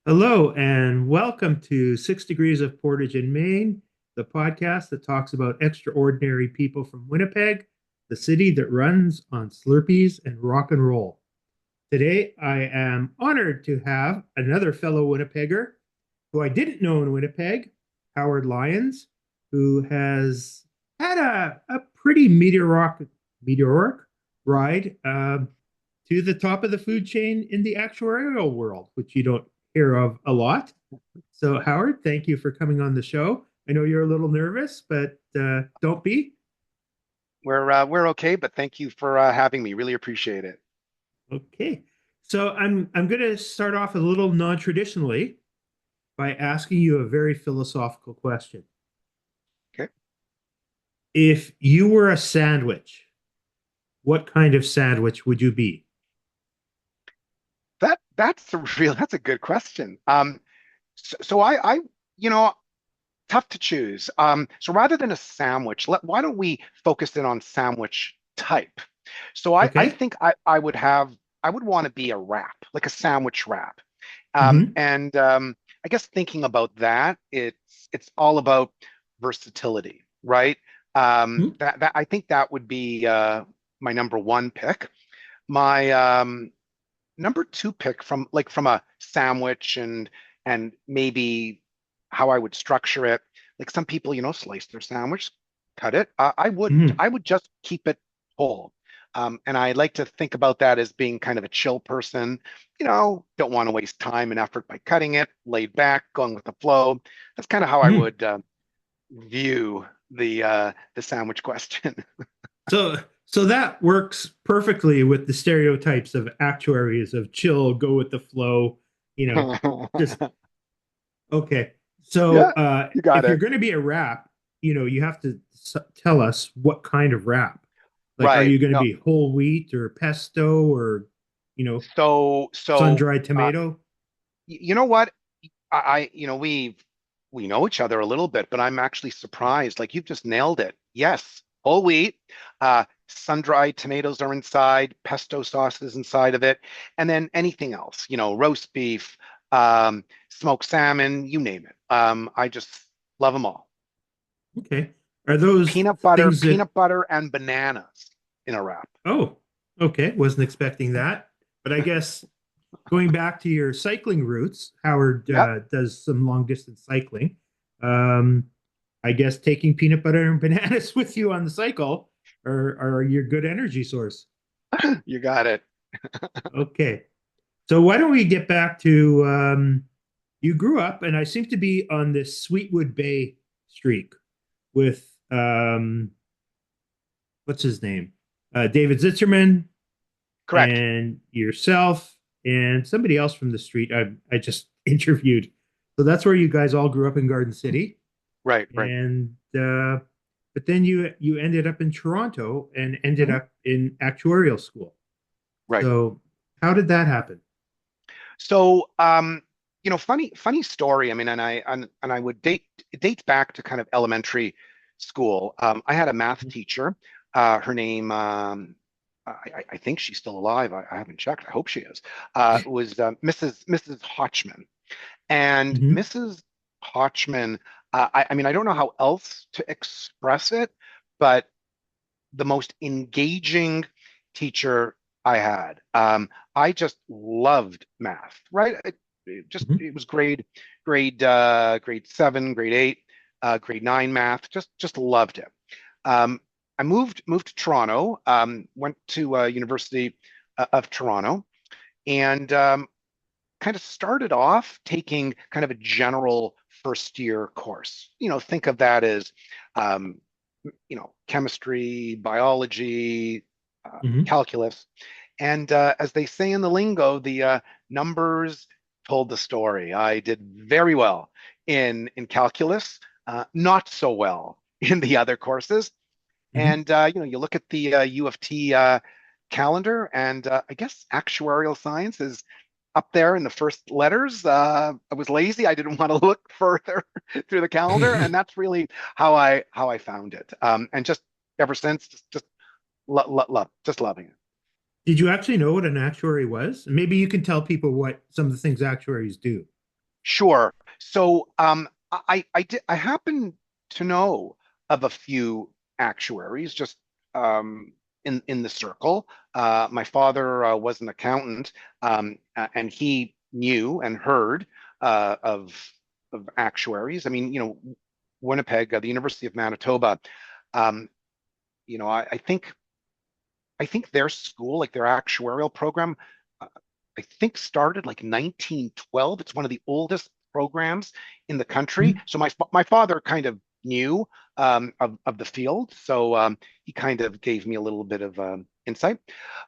Hello and welcome to 6 Degrees of Portage in Maine, the podcast that talks about extraordinary people from Winnipeg, the city that runs on Slurpees and rock and roll. Today, I am honored to have another fellow Winnipegger who I didn't know in Winnipeg, Howard Lyons, who has had a pretty meteoric ride to the top of the food chain in the actuarial world, which you don't hear of a lot. So, Howard, thank you for coming on the show. I know you're a little nervous, but don't be. We're okay, but thank you for having me. Really appreciate it. Okay. So I'm going to start off a little non-traditionally by asking you a very philosophical question. Okay, If you were a sandwich, what kind of sandwich would you be? that's a good question. So I you know tough to choose. So rather than a sandwich, why don't we focus in on sandwich type? So I Okay. think I would want to be a wrap, like a sandwich wrap. Mm-hmm. And I guess thinking about that, it's all about versatility, right? That I think that would be my number one pick. My number two pick from a sandwich and maybe how I would structure it. Like some people, slice their sandwich, cut it. I wouldn't. Mm-hmm. I would just keep it whole. And I like to think about that as being kind of a chill person. Don't want to waste time and effort by cutting it, laid back, going with the flow. That's kind of how I Mm-hmm. would view the sandwich question. So that works perfectly with the stereotypes of actuaries of chill, go with the flow, you know, just okay. So Yeah, you got if you're it. going to be a rap, you have to tell us what kind of rap. Like, are Right. you going to No. be whole wheat or pesto or, you know, So sun-dried tomato? you know what? We know each other a little bit, but I'm actually surprised. Like you've just nailed it. Yes, whole wheat, sun-dried tomatoes are inside, pesto sauce is inside of it, and then anything else, roast beef, smoked salmon, you name it. I just love them all. Okay. Are those things that, Peanut butter, and bananas in a wrap. oh, okay. Wasn't expecting that. But I guess going back to your cycling routes, Howard Yep. does some long distance cycling. Um, I guess taking peanut butter and bananas with you on the cycle are your good energy source. You got it. Okay. So why don't we get back to you grew up, and I seem to be on this Sweetwood Bay streak with what's his name? David Zitzerman Correct. and yourself and somebody else from the street I just interviewed. So that's where you guys all grew up in Garden City. Right, right. And but then you ended up in Toronto and ended Mhm. up in actuarial school. Right. So how did that happen? So, funny story. I mean, and I would it dates back to kind of elementary school. I had a math teacher. Her name, I think she's still alive. I haven't checked. I hope she is. Was Mrs. Hotchman, and Mm-hmm. Mrs. Hotchman. I mean, I don't know how else to express it, but the most engaging teacher I had. I just loved math, right? Mm-hmm. It was grade seven, grade eight, grade nine math. Just loved it. I moved to Toronto. Went to University of Toronto, and kind of started off taking kind of a general first year course. Think of that as um, chemistry, biology, Mm-hmm. calculus. And as they say in the lingo, the numbers told the story. I did very well in calculus, not so well in the other courses. Mm-hmm. And you look at the U of T calendar, and I guess actuarial science is up there in the first letters. I was lazy; I didn't want to look further through the calendar, and that's really how I found it. And just ever since, just just loving it. Did you actually know what an actuary was? Maybe you can tell people what some of the things actuaries do. Sure. So I happen to know of a few actuaries just in the circle. My father was an accountant, and he knew and heard of actuaries. I mean, Winnipeg, the University of Manitoba. Um, I think their school, like their actuarial program, uh, I think started like 1912. It's one of the oldest programs in the country. Mhm. So my father kind of knew of the field, so he kind of gave me a little bit of insight.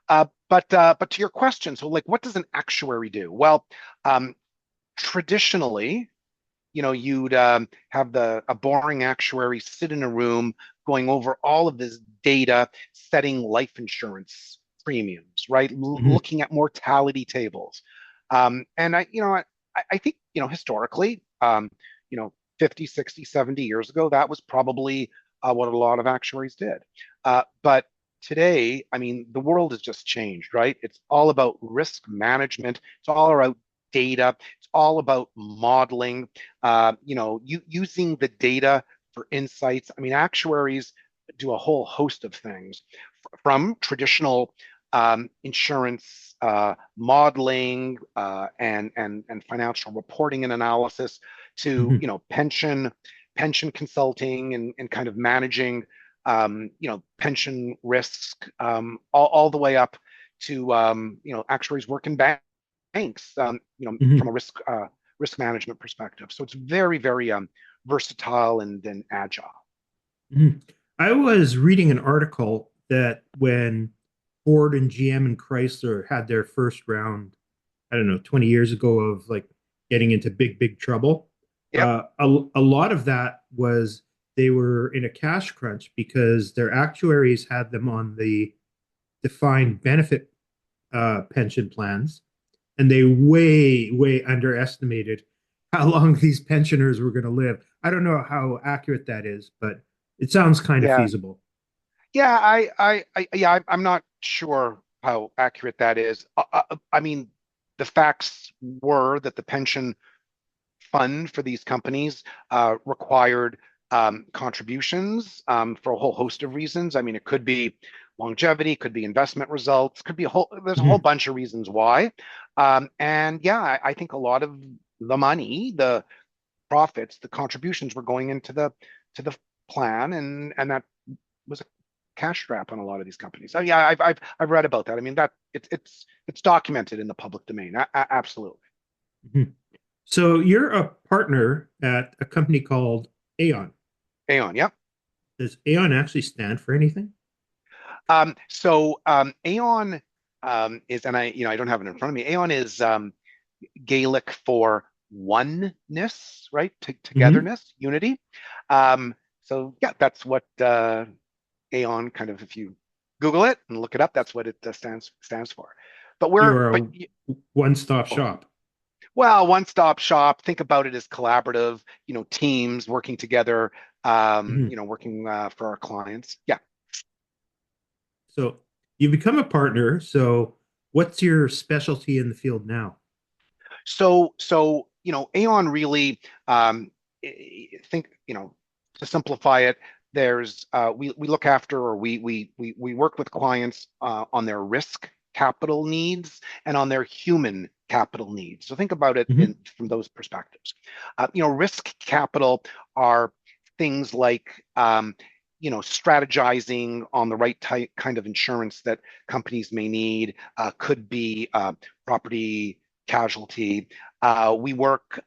But to your question, so like, what does an actuary do? Well, um, traditionally, you'd have a boring actuary sit in a room going over all of this data, setting life insurance premiums, right? Mhm. Looking at mortality tables. And I think, historically, 50, 60, 70 years ago, that was probably what a lot of actuaries did. But today, I mean, the world has just changed, right? It's all about risk management. It's all about data. It's all about modeling, using the data for insights. I mean, actuaries do a whole host of things from traditional insurance modeling and financial reporting and analysis to Mhm. pension consulting and kind of managing pension risk, all the way up to actuaries work in banks, from Mhm. a risk management perspective. So it's very, very versatile and agile. Mhm. I was reading an article that when Ford and GM and Chrysler had their first round, I don't know, 20 years ago of like getting into big, big trouble, Yep. a lot of that was they were in a cash crunch because their actuaries had them on the defined benefit pension plans, and they way, way underestimated how long these pensioners were going to live. I don't know how accurate that is, but it sounds kind of Yeah. feasible. Yeah. I'm not sure how accurate that is. I mean, the facts were that the pension fund for these companies required contributions for a whole host of reasons. I mean, it could be longevity, could be investment results, could be there's a whole Mhm. bunch of reasons why. And yeah, I think a lot of the money, the profits, the contributions were going into the plan, and that was a cash strap on a lot of these companies. So yeah, I've read about that. I mean, that it's documented in the public domain. Absolutely. Mhm. So you're a partner at a company called Aon. Aon, yeah. Does Aon actually stand for anything? So Aon is, and I don't have it in front of me. Aon is Gaelic for oneness, right? Hmm. Togetherness, unity. Um, so yeah, that's what Aon kind of, if you Google it and look it up, that's what it stands for. But You're but a one-stop oh, shop. well, one-stop shop. Think about it as collaborative, teams working together, Mhm. working for our clients. Yeah. So you become a partner. So what's your specialty in the field now? So Aon really, think, to simplify it, there's we look after, or we work with clients on their risk capital needs and on their human capital needs. So think about it Hmm. from those perspectives. Risk capital are things like strategizing on the right type kind of insurance that companies may need. Could be property casualty. We work,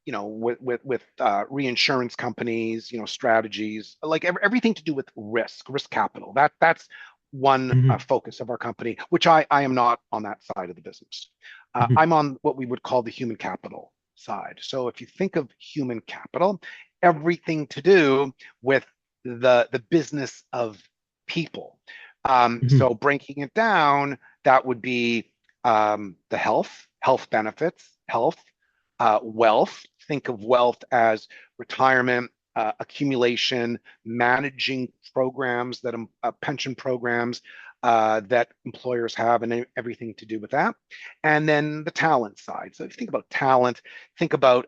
with reinsurance companies, strategies, like everything to do with risk capital. That's one Hmm. focus of our company, which I am not on that side of the business. Hmm. I'm on what we would call the human capital side. So if you think of human capital, everything to do with the business of people. Hmm. So breaking it down, that would be the health benefits, health, wealth. Think of wealth as retirement, accumulation, managing programs pension programs, that employers have and everything to do with that. And then the talent side. So if you think about talent, think about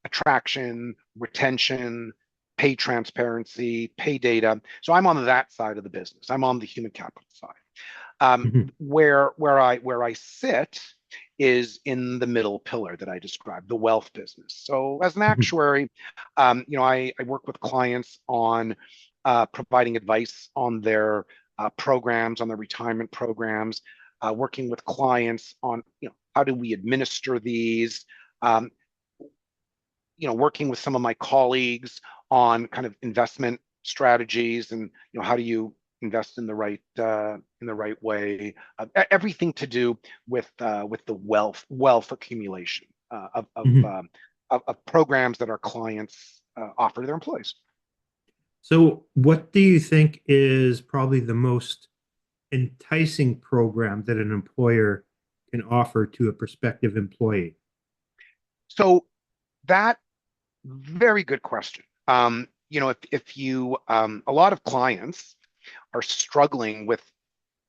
attraction, retention, pay transparency, pay data. So I'm on that side of the business. I'm on the human capital side. Mhm. Where I sit is in the middle pillar that I described, the wealth business. So as an Mhm. actuary, I work with clients on providing advice on their programs, on their retirement programs, working with clients on how do we administer these, um, working with some of my colleagues on kind of investment strategies and how do you invest in the right way. Everything to do with the wealth accumulation Mhm. of programs that our clients offer to their employees. So, what do you think is probably the most enticing program that an employer can offer to a prospective employee? So that very good question. If you a lot of clients are struggling with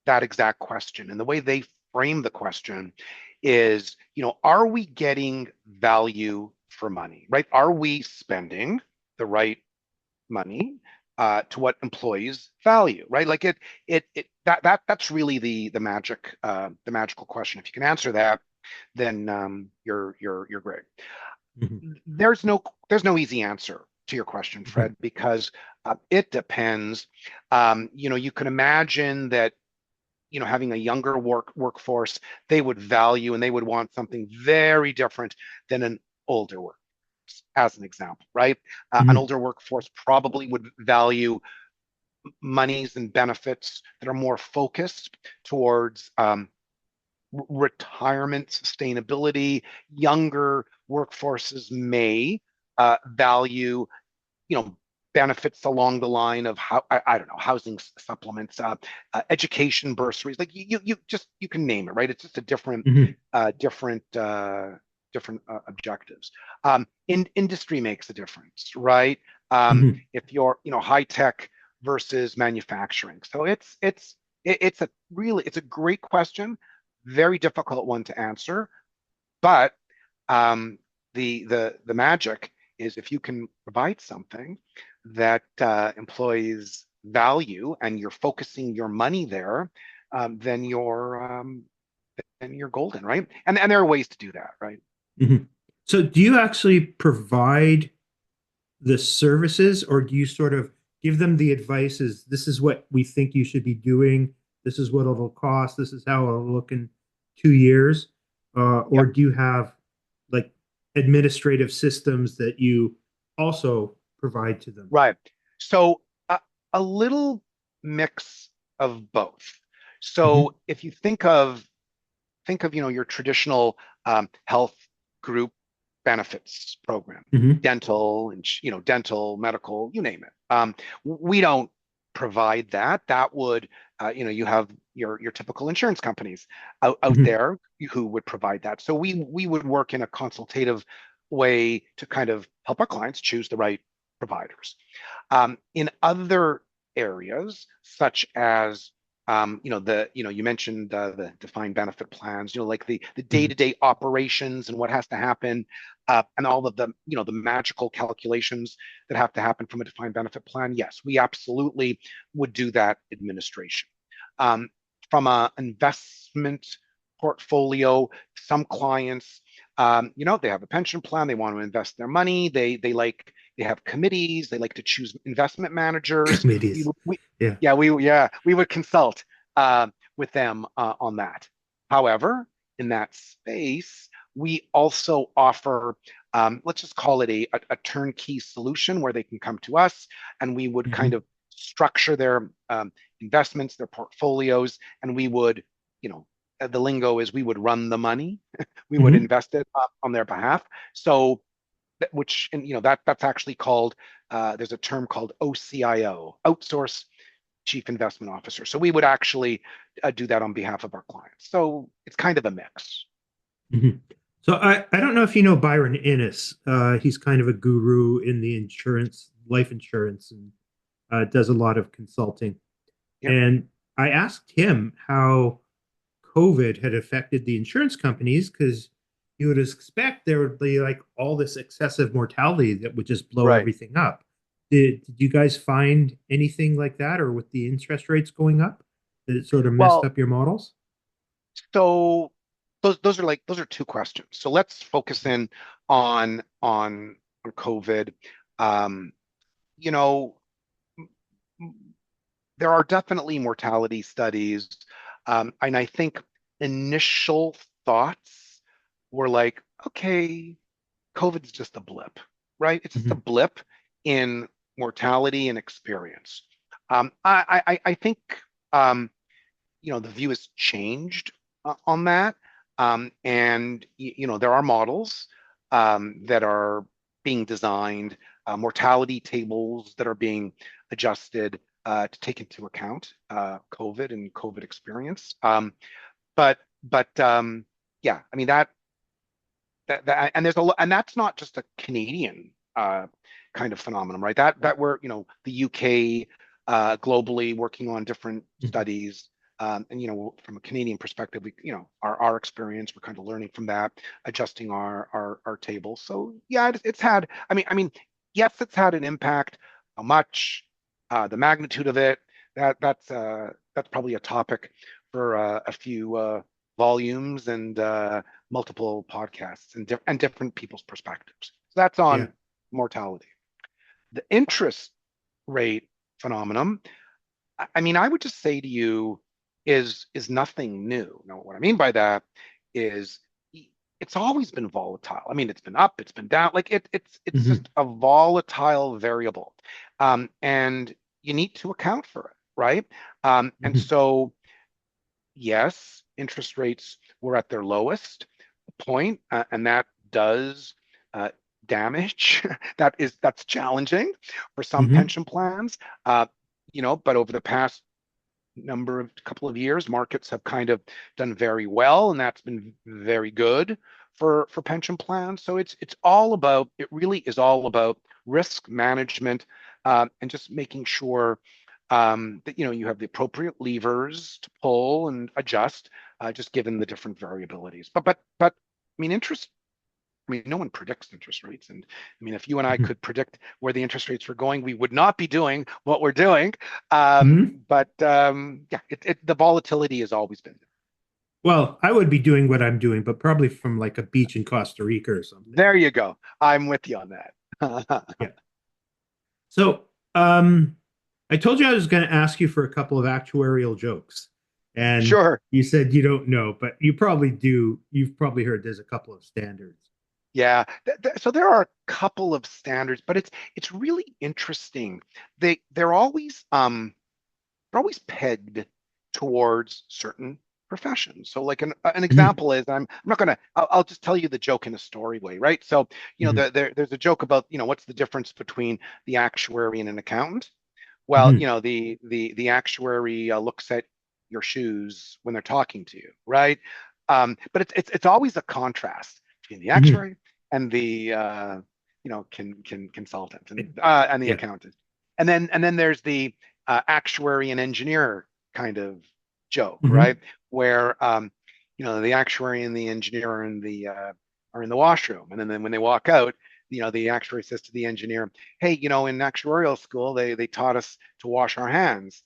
that exact question, and the way they frame the question is, are we getting value for money, right? Are we spending the right money to what employees value, right? Like that's really the magical question. If you can answer that, then you're great. Mhm. There's no easy answer to your question, Mhm. Fred, because it depends. You can imagine that having a younger workforce, they would value and they would want something very different than an older workforce, as an example, right? An Mhm. older workforce probably would value monies and benefits that are more focused towards retirement sustainability. Younger workforces may value, you know, benefits along the line of how I don't know, housing supplements, education bursaries, like you can name it, right? It's just a Mhm. different objectives. Industry makes a difference, right? Mhm. If you're high tech versus manufacturing, so it's a great question, very difficult one to answer, but um, the magic is if you can provide something that employees value and you're focusing your money there, um, then you're um, then you're golden, right? And there are ways to do that, right? Mhm. So, do you actually provide the services, or do you sort of give them the advice? Is this is what we think you should be doing? This is what it'll cost. This is how it'll look in 2 years. Or Yep, do you have like administrative systems that you also provide to them? right. So a little mix of both. Mhm. So if you think of your traditional health group benefits program, Mhm. dental and dental, medical, you name it. We don't provide that. That would you have your typical insurance companies out Mhm. there who would provide that. So we would work in a consultative way to kind of help our clients choose the right providers. In other areas, such as you mentioned the defined benefit plans, like the Mhm. day-to-day operations and what has to happen, and all of the magical calculations that have to happen from a defined benefit plan. Yes, we absolutely would do that administration. Um, from an investment portfolio, some clients, they have a pension plan, they want to invest their money, they have committees, they like to choose investment managers. We, Committees. we Yeah. we would consult with them on that. However, in that space, we also offer, let's just call it a turnkey solution where they can come to us and we would kind Mhm. of structure their investments, their portfolios, and we would, the lingo is we would run the money, we would Mhm. invest it on their behalf. So, which, and that's actually called, there's a term called OCIO, outsource chief investment officer. So we would actually do that on behalf of our clients. So it's kind of a mix. Mhm. So I don't know if you know Byron Innes. He's kind of a guru in the insurance, life insurance, and does a lot of consulting. Yep. And I asked him how COVID had affected the insurance companies because you would expect there would be like all this excessive mortality that would just blow Right. everything up. Did you guys find anything like that, or with the interest rates going up, that it sort of messed Well, up your models? so those are two questions. So let's focus in on COVID. Um, you know, there are definitely mortality studies, and I think initial thoughts were like, okay, COVID's just a blip, right? It's just a Mm-hmm. blip in mortality and experience. I think um, the view has changed on that, and there are models that are being designed, mortality tables that are being adjusted to take into account COVID and COVID experience. But yeah, I mean that and there's a lot, and that's not just a Canadian kind of phenomenon, right? That we're the UK globally working on different Mm-hmm. studies, and from a Canadian perspective, we our experience, we're kind of learning from that, adjusting our tables. So yeah, it's had. I mean, yes, it's had an impact. How much? The magnitude of it. That's probably a topic for a few volumes and multiple podcasts and different people's perspectives. So that's Yeah. on mortality. The interest rate phenomenon, I mean, I would just say to you, is nothing new. Now, what I mean by that is it's always been volatile. I mean, it's been up, it's been down. Like it's Mm-hmm. just a volatile variable, and you need to account for it, right? And Mm-hmm. so yes, interest rates were at their lowest point, and that does uh, damage. That's challenging for some Mm-hmm. pension plans. Uh, but over the past couple of years, markets have kind of done very well, and that's been very good for pension plans. So it really is all about risk management, and just making sure that you have the appropriate levers to pull and adjust, just given the different variabilities. But I mean, no one predicts interest rates. And I mean, if you and I Mm-hmm. could predict where the interest rates were going, we would not be doing what we're doing. Mm-hmm. But yeah, the volatility has always been there. Well, I would be doing what I'm doing, but probably from like a beach in Costa Rica or something. There you go. I'm with you on that. Yeah. So, I told you I was going to ask you for a couple of actuarial jokes, and Sure. you said you don't know, but you probably do. You've probably heard there's a couple of standards. Yeah. So there are a couple of standards, but it's really interesting. They're always pegged towards certain professions. So like an Mm-hmm. example is I'm not gonna I'll just tell you the joke in a story way, right? So Mm-hmm. there's a joke about what's the difference between the actuary and an accountant. Well, Mm-hmm. the actuary looks at your shoes when they're talking to you, right? But it's always a contrast between the Mm-hmm. actuary and the consultant and the Yeah. accountant, and then there's the actuary and engineer kind of joke, Mm-hmm. right? Where the actuary and the engineer are in the washroom, and then when they walk out, the actuary says to the engineer, hey, in actuarial school, they taught us to wash our hands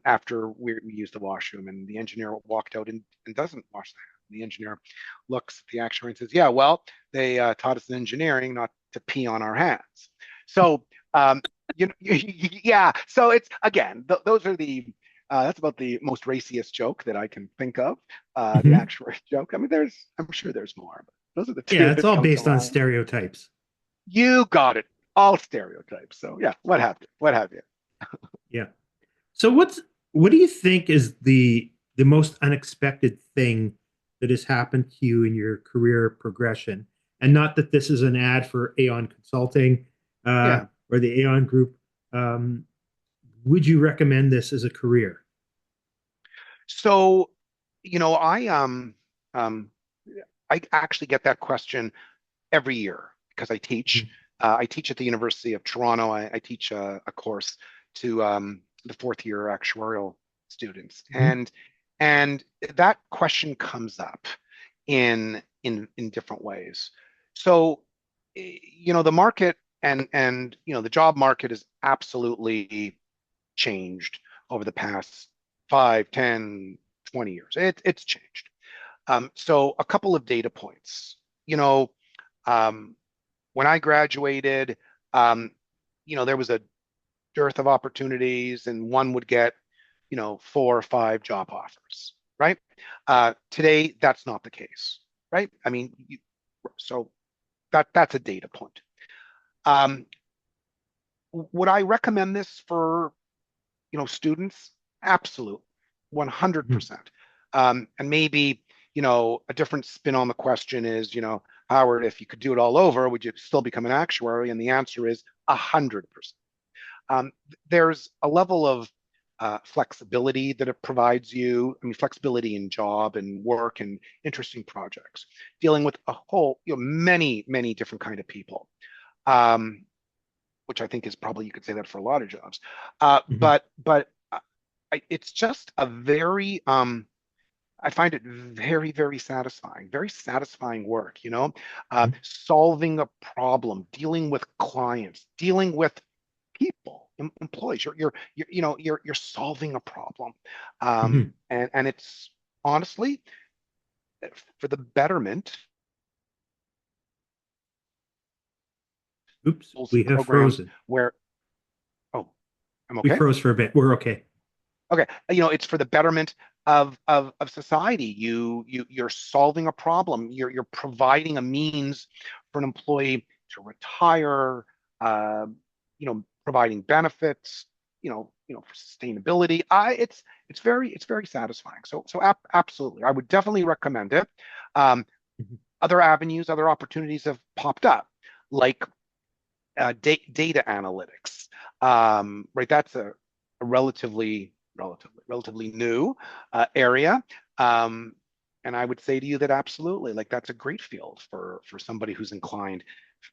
after we use the washroom. And the engineer walked out and doesn't wash the hands. The engineer looks at the actuary and says, yeah, well, they taught us in engineering not to pee on our hands. So, yeah. So it's again, those are that's about the most raciest joke that I can think of. The Mm-hmm. actuary joke. I mean, I'm sure there's more, but those are the two Yeah, it's that all come to based on mind. stereotypes. You got it. All stereotypes. So yeah, what have you? What have you? Yeah. So what do you think is the most unexpected thing that has happened to you in your career progression? And not that this is an ad for Aon Consulting Yeah. or the Aon Group. Um, would you recommend this as a career? So, um I actually get that question every year because I teach. Mhm. I teach at the University of Toronto. I teach a course to the fourth year actuarial students, Mhm. and that question comes up in different ways. So, the market and the job market has absolutely changed over the past 5, 10, 20 years. It's changed. So a couple of data points. You know, um, when I graduated, um, there was a dearth of opportunities, and one would get, 4 or 5 job offers, right? Today, that's not the case, right? I mean, so that's a data point. Um, would I recommend this for, students? Absolutely, Mhm. 100%. And maybe, a different spin on the question is, Howard, if you could do it all over, would you still become an actuary? And the answer is 100%. There's a level of flexibility that it provides you. I mean, flexibility in job and work and interesting projects, dealing with a whole, many, many different kind of people, um, which I think is probably, you could say that for a lot of jobs. Mhm. But it's just a very, I find it very satisfying work, Mhm. solving a problem, dealing with clients, dealing with people, employees. You're solving a problem, Mhm. and it's honestly for the betterment Oops, of we have programs frozen. where, oh, I'm We okay. froze for a bit. We're okay. Okay, it's for the betterment of society. You're solving a problem. You're providing a means for an employee to retire. Providing benefits. For sustainability. It's very satisfying. So absolutely, I would definitely recommend it. Um, Mhm. Other avenues, other opportunities have popped up, like data analytics. Right, that's a relatively new area. Um, and I would say to you that absolutely, like that's a great field for somebody who's inclined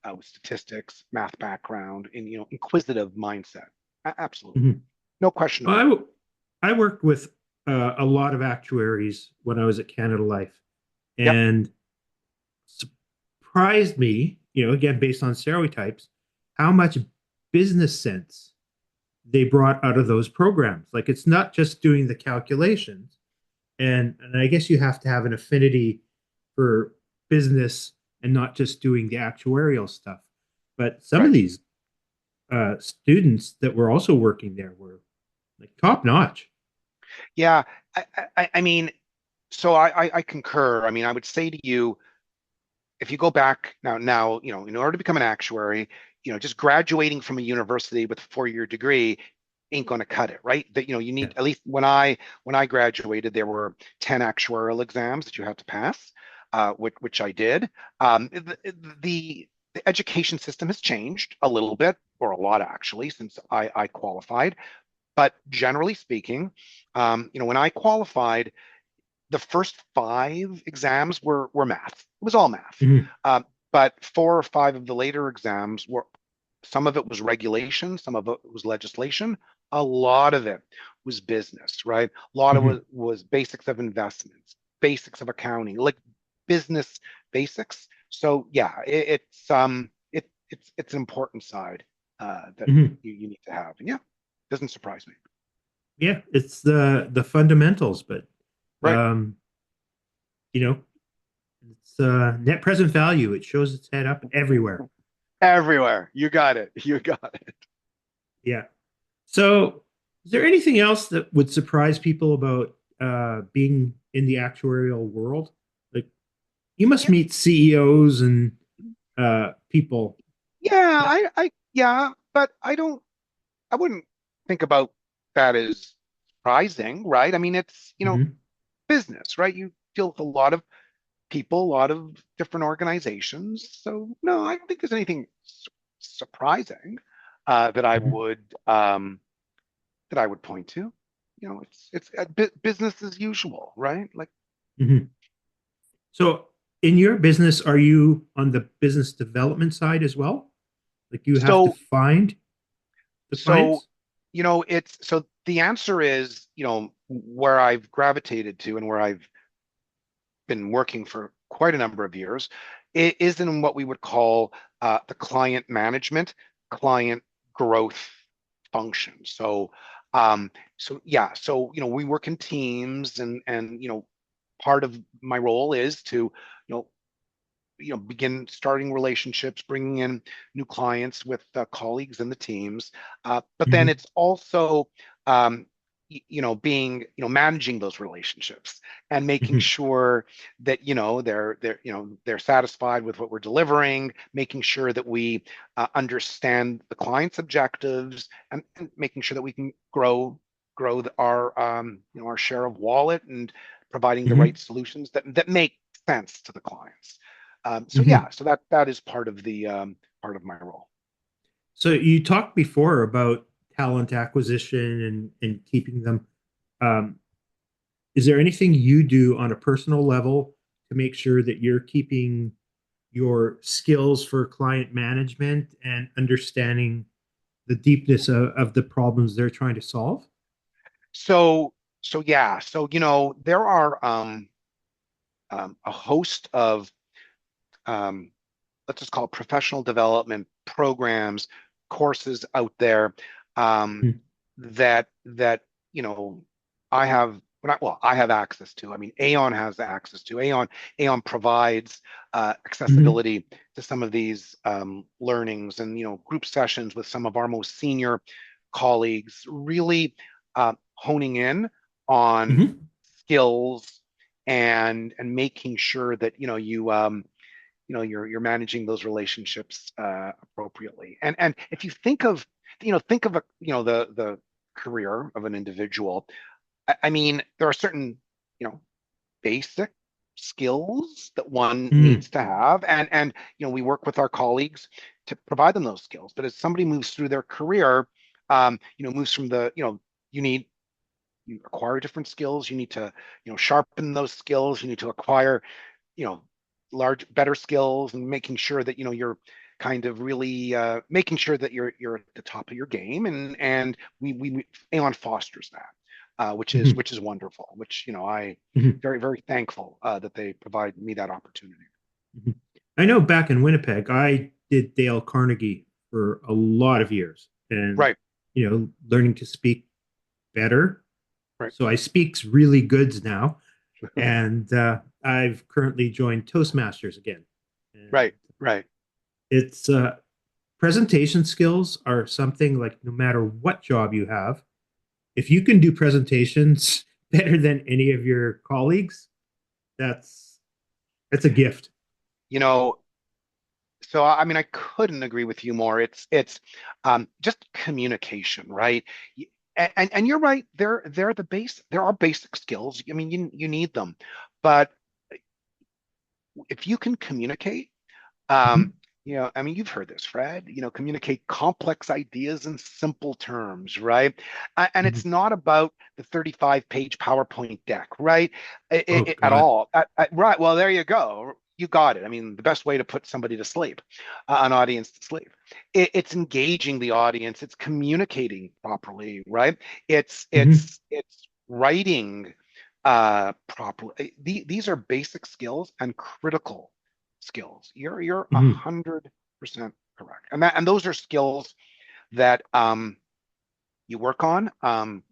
with statistics, math background, and inquisitive mindset. Absolutely, Mhm. no question Well, about it. I worked with a lot of actuaries when I was at Canada Life, Yep. and surprised me, again, based on stereotypes, how much business sense they brought out of those programs. Like it's not just doing the calculations, and I guess you have to have an affinity for business and not just doing the actuarial stuff. But some of Right. these students that were also working there were like top notch. Yeah. I mean, so I concur. I mean, I would say to you, if you go back now, in order to become an actuary, just graduating from a university with a 4-year degree ain't going to cut it, right? That you Yeah. need, at least when I graduated, there were 10 actuarial exams that you had to pass, which I did. The education system has changed a little bit, or a lot actually, since I qualified. But generally speaking, when I qualified, the first 5 exams were math. It was all math. Mhm. But 4 or 5 of the later exams were, some of it was regulation, some of it was legislation, a lot of it was business, right? A lot of it Mhm. was basics of investments, basics of accounting, like business basics. So yeah, it's an important side that Mhm. you need to have. And yeah, doesn't surprise me. Yeah, it's the fundamentals, but Right. um, you know, it's net present value. It shows its head up everywhere. Everywhere. You got it. You got it. Yeah. So, is there anything else that would surprise people about being in the actuarial world? Like, you must Yeah, meet CEOs and people. yeah, yeah, but I wouldn't think about that as surprising, right? I mean, it's, Mhm. business, right? You deal with a lot of people, a lot of different organizations. So no, I don't think there's anything surprising that I Mhm. would point to. It's business as usual, right? Like, Mhm. So, in your business, are you on the business development side as well? Like, you have to find the so clients? it's so the answer is, where I've gravitated to and where I've been working for quite a number of years is in what we would call the client management, client growth function. So we work in teams, and part of my role is to begin starting relationships, bringing in new clients with colleagues in the teams. But then Mhm. it's also um, being managing those relationships and making Mhm. sure that they're satisfied with what we're delivering, making sure that we understand the client's objectives, and making sure that we can grow our share of wallet and providing the right Mhm. solutions that make sense to the clients. So yeah, Mhm. so that is part of the part of my role. So you talked before about talent acquisition and keeping them. Um, is there anything you do on a personal level to make sure that you're keeping your skills for client management and understanding the deepness of the problems they're trying to solve? So so yeah, so there are a host of um, let's just call it professional development programs, courses out there um, Mhm. that I have well, I have access to. I mean, Aon has access to. Aon provides Mhm. accessibility to some of these learnings and group sessions with some of our most senior colleagues, really honing in on Mhm. skills and making sure that you're managing those relationships appropriately. And if you think of the career of an individual, I mean, there are certain you know basic skills that one Mhm. needs to have, and we work with our colleagues to provide them those skills. But as somebody moves through their career, moves from the you need you acquire different skills. You need to sharpen those skills. You need to acquire you know better skills, and making sure that you're kind of really making sure that you're at the top of your game, and we Aon fosters that, Mhm. which is wonderful, which I Mhm. very very thankful that they provide me that opportunity. Mhm. I know back in Winnipeg, I did Dale Carnegie for a lot of years and, Right, learning to speak better. right, So I speaks really goods now. And I've currently joined Toastmasters again. And right, right. it's presentation skills are something like no matter what job you have, if you can do presentations better than any of your colleagues, that's that's a gift. you know so I mean, I couldn't agree with you more. It's just communication, right? And you're right. They're the base. There are basic skills. I mean, you need them, but if you can communicate, um, Mhm. I mean, you've heard this, Fred. Communicate complex ideas in simple terms, right? And it's Mhm. not about the 35-page PowerPoint deck, right? Oh At God. all. Right. Well, there you go. You got it. I mean, the best way to put somebody to sleep, an audience to sleep. It's engaging the audience. It's communicating properly, right? It's Mhm. it's it's writing properly. These are basic skills and critical skills. You're a Mhm. 100% correct, and those are skills that you work on, on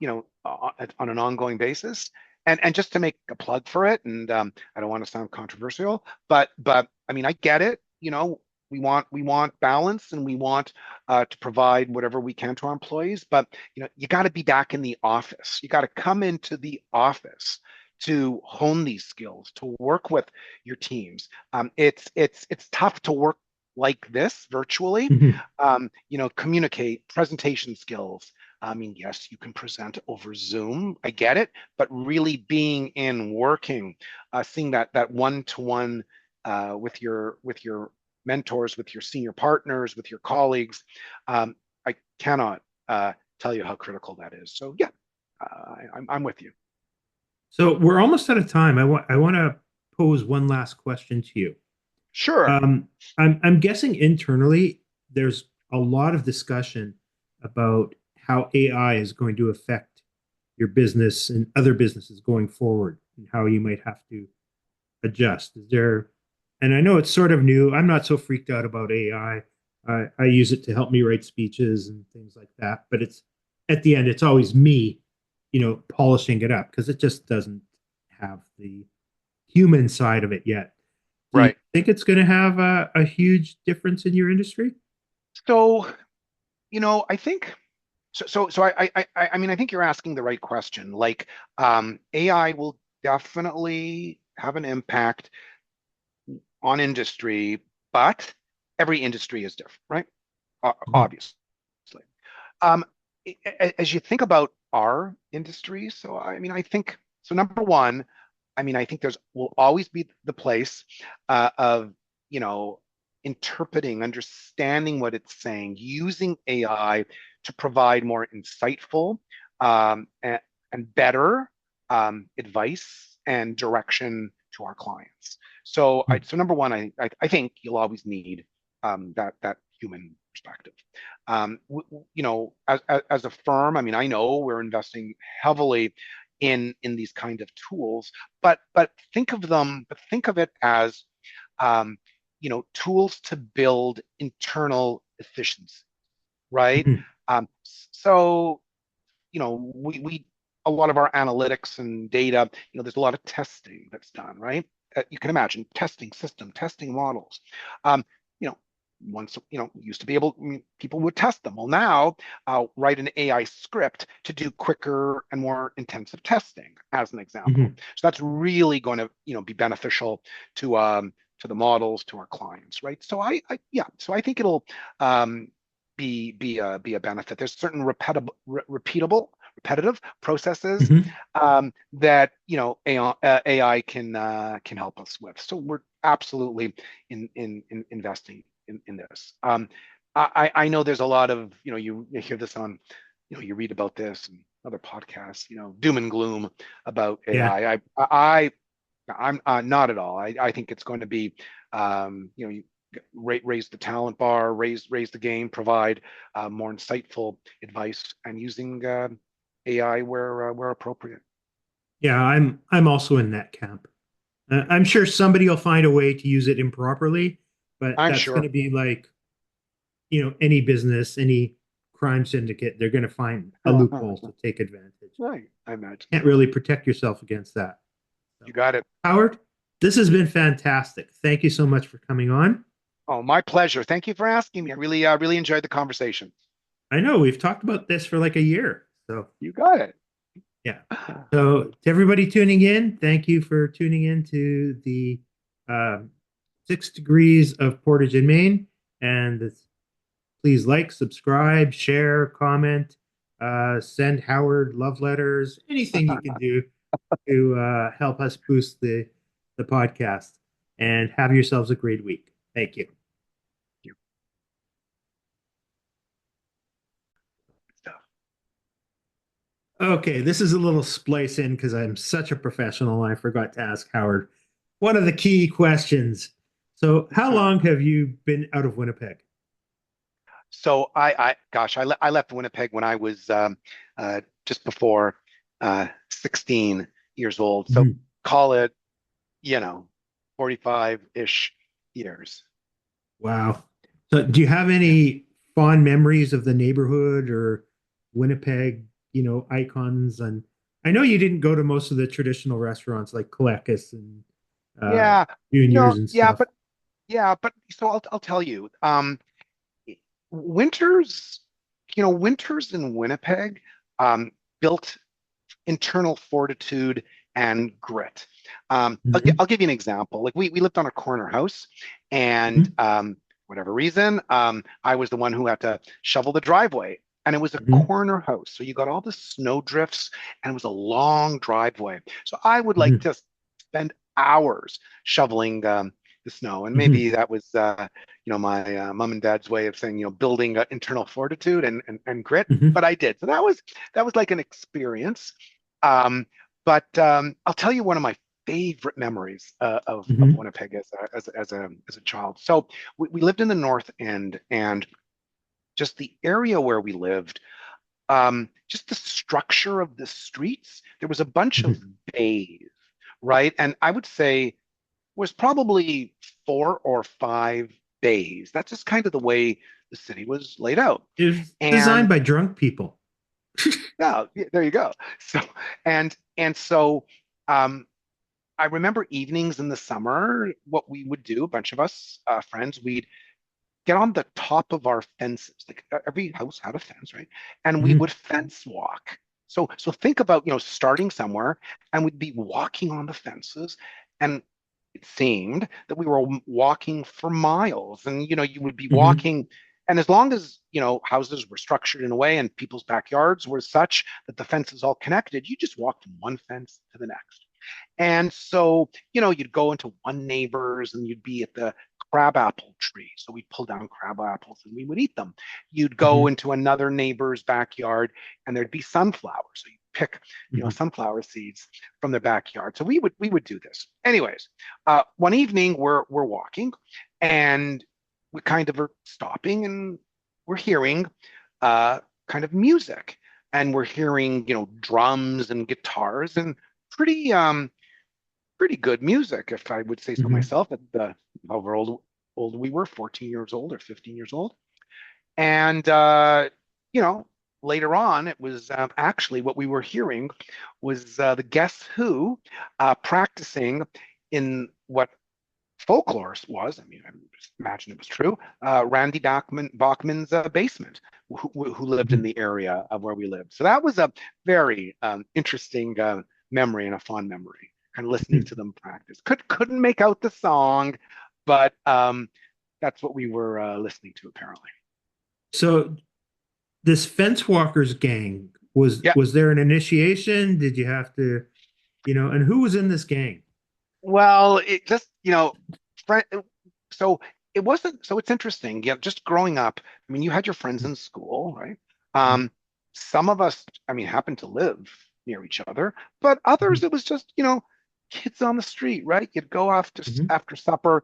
an ongoing basis. And just to make a plug for it, and I don't want to sound controversial, but I mean I get it. We want balance, and we want to provide whatever we can to our employees. But you got to be back in the office. You got to come into the office to hone these skills, to work with your teams. It's tough to work like this virtually. Mhm. Communicate presentation skills. I mean, yes, you can present over Zoom. I get it, but really being in working, seeing that one-to-one with your mentors, with your senior partners, with your colleagues, I cannot tell you how critical that is. So yeah, I'm with you. So we're almost out of time. I want to pose one last question to you. Sure. Um, I'm guessing internally there's a lot of discussion about how AI is going to affect your business and other businesses going forward, and how you might have to adjust? Is there, and I know it's sort of new. I'm not so freaked out about AI. I use it to help me write speeches and things like that. But it's at the end, it's always me, polishing it up because it just doesn't have the human side of it yet. Do you Right. think it's going to have a huge difference in your industry? So, I think I mean, I think you're asking the right question. Like, AI will definitely have an impact on industry, but every industry is different, right? Mhm. Obviously. Um, as you think about our industry, so I mean, I think so. Number one, I mean, I think there's will always be the place of you know interpreting, understanding what it's saying, using AI to provide more insightful and better advice and direction to our clients. So number one, I think you'll always need that human perspective. As a firm, I mean, I know we're investing heavily in these kind of tools, but think of it as um, tools to build internal efficiency, right? Mhm. So we a lot of our analytics and data, there's a lot of testing that's done, right? You can imagine testing system, testing models. Um, you know, once used to be able, people would test them. Well, now write an AI script to do quicker and more intensive testing, as an example. Mhm. So that's really going to be beneficial to the models, to our clients, right? So I think it'll um, be a benefit. There's certain repetitive processes Mhm. that AI can help us with. So we're absolutely in investing in this. I know there's a lot of you hear this on you read about this and other podcasts, doom and gloom about Yeah. AI. I'm not at all. I think it's going to be, you raise the talent bar, raise the game, provide more insightful advice, and using AI where appropriate. Yeah, I'm also in that camp. I'm sure somebody will find a way to use it improperly, but I'm that's going sure. to be like, any business, any crime syndicate, they're going to find a loophole to take advantage. Right, I imagine Can't so. really protect yourself against that. You So, got it. Howard, this has been fantastic. Thank you so much for coming on. Oh, my pleasure. Thank you for asking me. I really enjoyed the conversation. I know we've talked about this for like a year. So, You got it. yeah. So, to everybody tuning in, thank you for tuning in to the um, 6 degrees of Portage in Maine. And please like, subscribe, share, comment, send Howard love letters, anything you can do to help us boost the podcast. And have yourselves a great week. Thank you. You stuff. Okay, this is a little splice in because I'm such a professional and I forgot to ask Howard one of the key questions. So, how long have you been out of Winnipeg? So gosh, I left Winnipeg when I was just before 16 years old. So Mhm. call it, 45-ish years. Wow. So, do you have Yeah. any fond memories of the neighborhood or Winnipeg, icons? And I know you didn't go to most of the traditional restaurants like Coleccus and uh, Yeah. No, Juniors and stuff. but so I'll tell you, winters, winters in Winnipeg built internal fortitude and grit. Mhm. I'll give you an example. Like we lived on a corner house, and Mhm. whatever reason, I was the one who had to shovel the driveway. And it was a Mhm. corner house. So you got all the snow drifts, and it was a long driveway. So I would like Mhm. to spend hours shoveling the snow. And Mhm. maybe that was, my mom and dad's way of saying, building internal fortitude and grit. Mhm. But I did. So that was like an experience. Um, but I'll tell you one of my favorite memories of Mhm. Winnipeg as a child. So we lived in the North End, and just the area where we lived. just the structure of the streets. There was a bunch of Mhm. bays, right? And I would say was probably 4 or 5 bays. That's just kind of the way the city was laid out. It was designed And by drunk people. yeah, yeah, there you go. So and so um, I remember evenings in the summer, what we would do, a bunch of us friends, we'd get on the top of our fences. Like every house had a fence, right? And we Mhm. would fence walk. So think about, starting somewhere and we'd be walking on the fences and it seemed that we were walking for miles and you would be Mhm. walking and as long as houses were structured in a way and people's backyards were such that the fences all connected, you just walked from one fence to the next. And so, you'd go into one neighbor's and you'd be at the crabapple tree. So we'd pull down crab apples and we would eat them. You'd go Mhm. into another neighbor's backyard and there'd be sunflowers. So you pick, Mhm. sunflower seeds from their backyard. So we would do this. Anyways, one evening we're walking and we kind of are stopping and we're hearing kind of music and we're hearing, drums and guitars and pretty good music, if I would say so Mhm. myself, at the however old we were, 14 years old or 15 years old. And you know, later on, it was actually what we were hearing was the Guess Who practicing in what folklore was. I mean, I just imagine it was true. Randy Bachman's basement, who lived in Mhm. the area of where we lived. So that was a very interesting memory and a fond memory. Kind of listening to Mhm. them practice. Couldn't make out the song, but that's what we were listening to apparently. So this fence walkers gang Yeah. was there an initiation? Did you have to, and who was in this gang? Well, it just, friend, so it wasn't, so it's interesting. Yeah, just growing up, I mean, you had your friends in school, right? Mhm. Um, some of us, I mean, happened to live near each other, but others, Mhm. it was just, kids on the street, right? You'd go off to Mhm. after supper,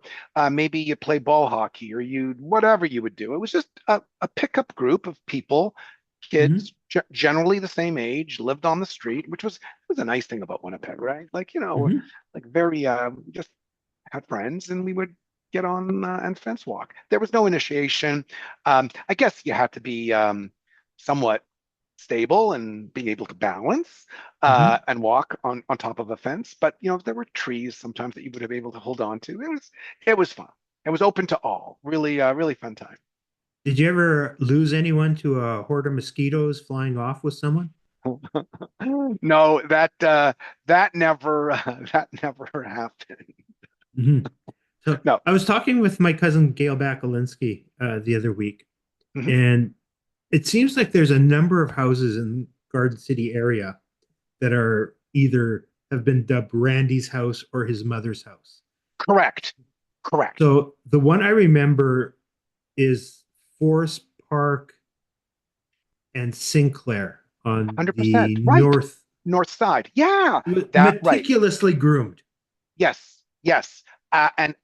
maybe you play ball hockey or you whatever you would do. It was just a pickup group of people, Mhm. kids, generally the same age, lived on the street, which was a nice thing about Winnipeg, right? Like, Mhm. like very just had friends and we would get on and fence walk. There was no initiation. I guess you had to be somewhat stable and being able to balance Mhm. and walk on top of a fence. But there were trees sometimes that you would have been able to hold on to. It was fun. It was open to all. Really, really fun time. Did you ever lose anyone to a horde of mosquitoes flying off with someone? No, that never that never happened. Mhm. So No. I was talking with my cousin Gail Bakalinsky the other week, Mhm. and it seems like there's a number of houses in Garden City area that are either have been dubbed Randy's house or his mother's house. Correct. Correct. So the one I remember is Forest Park and Sinclair on 100%. the Right. north, North side. Yeah, that right. meticulously groomed. Yes, yes. And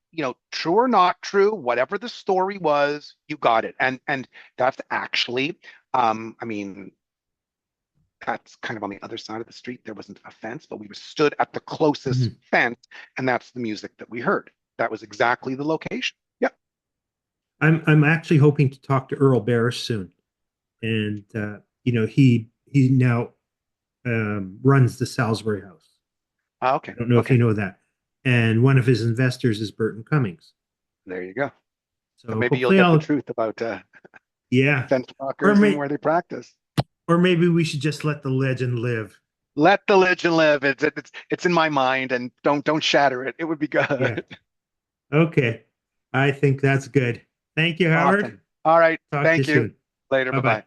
true or not true, whatever the story was, you got it. And that's actually, I mean, that's kind of on the other side of the street. There wasn't a fence, but we stood at the closest Mhm. fence, and that's the music that we heard. That was exactly the location. Yep. I'm actually hoping to talk to Earl Barris soon, and he now runs the Salisbury House. Okay. I don't know if you Okay. know that, and one of his investors is Burton Cummings. There you go. So So maybe you'll hopefully get the I'll, truth about yeah, fence or walkers and may where they practice. or maybe we should just let the legend live. Let the legend live. It's in my mind, and don't shatter it. It would be Yeah. good. Okay. I think that's good. Thank you, Howard. Awesome. All right. Talk to you Thank you. soon. Later. Bye Bye bye. bye.